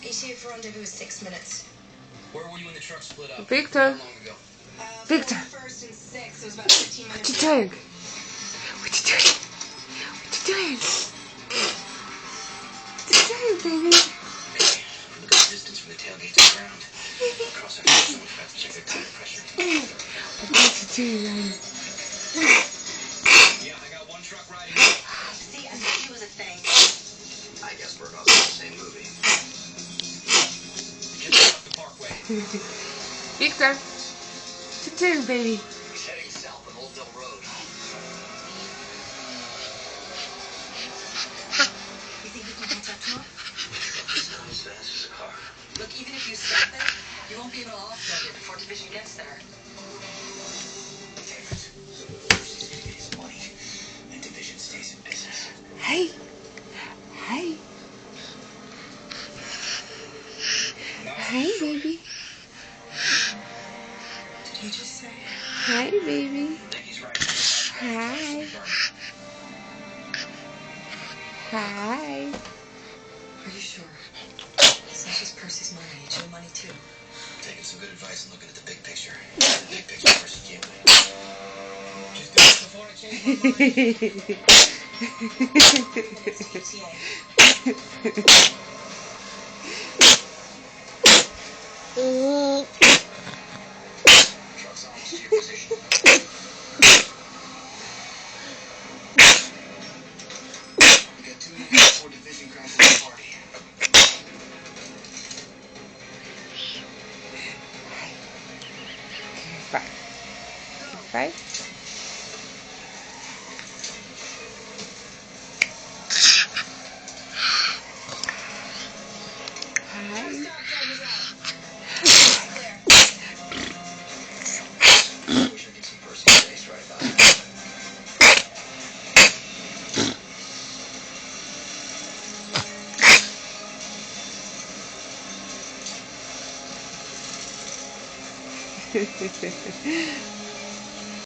ATF rendezvous is 6 minutes. Where were you when the truck split up? Victor. How long ago? Victor. First and 6, it was about 15 minutes. What you doing? What you doing? What you doing? What you doing, baby? Look at the distance from the tailgate to the ground. Across our face, someone forgot to check their tire pressure. What you doing, man? Yeah, I got one truck riding. See, I thought he was a thing. I guess we're not in the same movie. Just off the parkway. Victor. What you doing, baby? He's heading south on Oldville Road. You think you can catch up to him? It's not as fast as a car. Look, even if you stop it, you won't be able to offload it before Division gets there. She's gonna get his money, and Division stays in business. Hey. Hey. Hey, baby. Did you just say? Hi, baby. I think he's right. Hi. Hi. Are you sure? It's not just Percy's money, it's your money too. Taking some good advice and looking at the big picture. The big picture versus you. Just do this before I change my mind. Truck's almost to your position. You got 2 minutes before Division crashes the party. Five. Hi. I wish I could see Percy's face right about now.